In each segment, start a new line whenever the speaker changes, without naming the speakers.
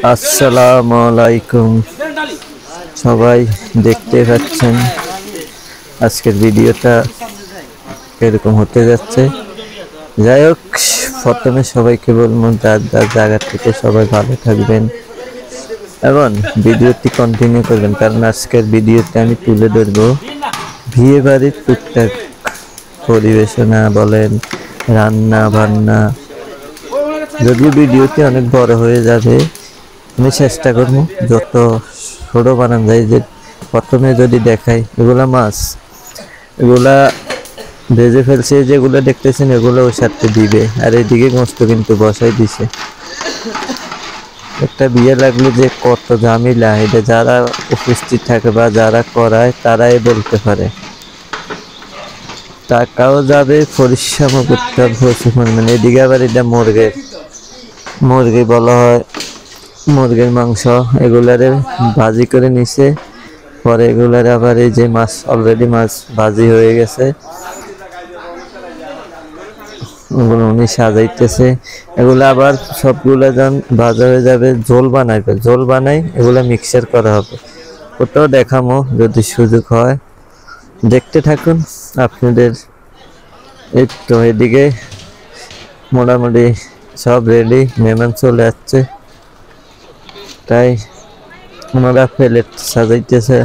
আসসালামু আলাইকুম। সবাই দেখতে পাচ্ছেন আজকের ভিডিওটা এরকম হতে যাচ্ছে। যাই হোক, প্রথমে সবাইকে বলবো যার যার জায়গা থেকে সবাই ভালো থাকবেন এবং ভিডিওটি কন্টিনিউ করবেন, কারণ আজকের ভিডিওতে আমি তুলে ধরবো বিয়ে বাড়ির টুকটাক পরিবেশনা বলেন, রান্না বান্না। যদিও ভিডিওটি অনেক বড় হয়ে যাবে, আমি চেষ্টা করবো যত ছোট বানানো যায়। যে প্রথমে যদি দেখাই, এগুলা মাছ, এগুলা ভেজে ফেলছে, যেগুলো দেখতেছেন এগুলো ওর সাথে দিবে। আর এদিকে গোস্ত কিন্তু বসাই দিছে। একটা বিয়ে লাগলে যে কত ঝামেলা, এটা যারা উপস্থিত থাকে বা যারা করায় তারাই বলতে পারে। টাকাও যাবে, পরিশ্রমও করতে হবে প্রচুর পরিমাণে। এদিকে আবার এটা মুরগি বলা হয়, মুরগির মাংস, এগুলারে ভাজি করে নিছে। পরে এগুলার আবার এই যে মাছ, অলরেডি মাছ ভাজি হয়ে গেছে, ওগুলো উনি সাজাইতেছে। এগুলো আবার সবগুলা যখন ভাজা হয়ে যাবে, ঝোল বানাই এগুলা মিক্সার করা হবে। ওটাও দেখামো যদি সুযোগ হয়, দেখতে থাকুন আপনাদের। এই তো এদিকে মোটামুটি সব রেডি, মেহমান চলে যাচ্ছে, তাই ওনারা প্লেট সাজাইতেছে,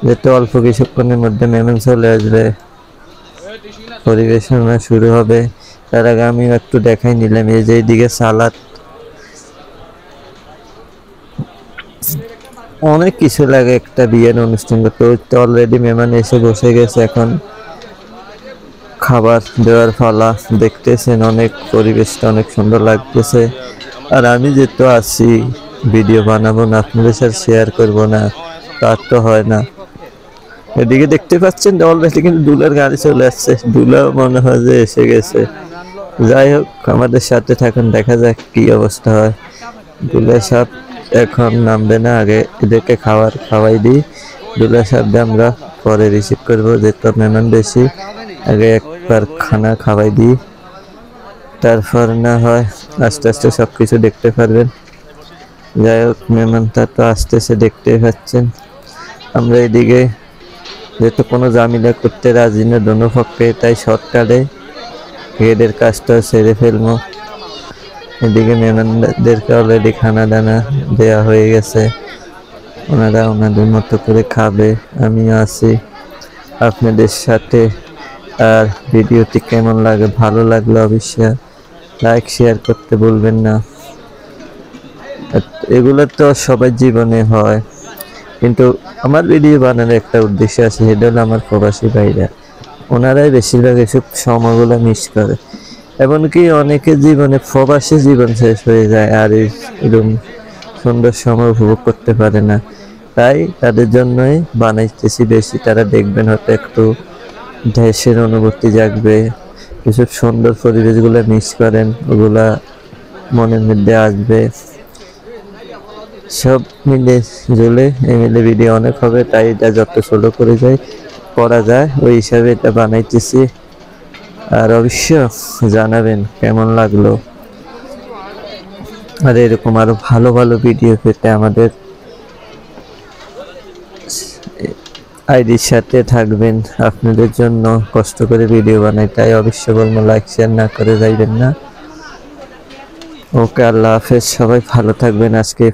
যেহেতু অল্প কিছুক্ষণের মধ্যে মেহমান চলে আসবে, পরিবেশনা শুরু হবে। তার আগে আমি একটু দেখাই নিলাম, এই যে এইদিকে সালাদ, অনেক কিছু লাগে একটা বিয়ের অনুষ্ঠান করতে। অলরেডি মেহমান এসে বসে গেছে, এখন খাবার দেওয়ার পালা। দেখতেছেন অনেক পরিবেশটা অনেক সুন্দর লাগতেছে। আর আমি যেহেতু আছি, ভিডিও বানাবো না, আপনাদের সাথে শেয়ার করবো না, তার তো হয় না। এদিকে দেখতে পাচ্ছেন অলরেডি কিন্তু দুলার গাড়ি চলে আসছে, দুলাও মনে হয় যে এসে গেছে। যাই হোক, আমাদের সাথে থাকুন, দেখা যাক কি অবস্থা হয়। দুলা সাহেব এখন নামবে না, আগে এদেরকে খাওয়াই দিই। দুলা সাহেবকে আমরা পরে রিসিভ করবো, যেহেতু মেহমান বেশি। আগে একবার খানা খাওয়াই দিই, তারপর না হয় আস্তে আস্তে সব কিছু দেখতে পারবেন। যাই হোক, মেহমানটা তো আসতেছে, দেখতে পাচ্ছেন। আমরা এদিকে যেহেতু কোনো ঝামেলা করতে রাজি না দোনো পক্ষে, তাই শর্টকাটে এদের কাজটা সেরে ফেলবো। এদিকে মেহমানদেরকে অলরেডি খানা দানা দেওয়া হয়ে গেছে, ওনারা ওনাদের মতো করে খাবে। আমি আছি আপনাদের সাথে। আর ভিডিওটি কেমন লাগে, ভালো লাগলে অবশ্যই লাইক শেয়ার করতে ভুলবেন না। এগুলো তো সবার জীবনে হয়, কিন্তু আমার ভিডিও বানানোর একটা উদ্দেশ্য আছে, সেটা হলো আমার প্রবাসী ভাইরা, ওনারাই বেশিরভাগ এসব সময়গুলো মিস করে। এমনকি অনেকের জীবনে প্রবাসী জীবন শেষ হয়ে যায়, আর এরকম সুন্দর সময় উপভোগ করতে পারে না। তাই তাদের জন্যই বানাইতেছি বেশি। তারা দেখবেন হয়তো একটু দেশের অনুভূতি জাগবে, কিছু সুন্দর পরিবেশগুলো মিস করেন, ওগুলা মনের মধ্যে আসবে। সব মিলে জুলে মিলে ভিডিও অনেক হবে, তাই এটা যত ছোট করা যায় ওই হিসাবে এটা বানাইতেছি। আর অবশ্য জানাবেন কেমন লাগলো। আর এরকম আরো ভালো ভালো ভিডিও পেতে আমাদের আইডির সাথে থাকবেন। আপনাদের জন্য কষ্ট করে ভিডিও বানাই, তাই অবশ্যই বলবো লাইক শেয়ার না করে যাইবেন না। ওকে, আল্লাহ হাফেজ, সবাই ভালো থাকবেন। আজকে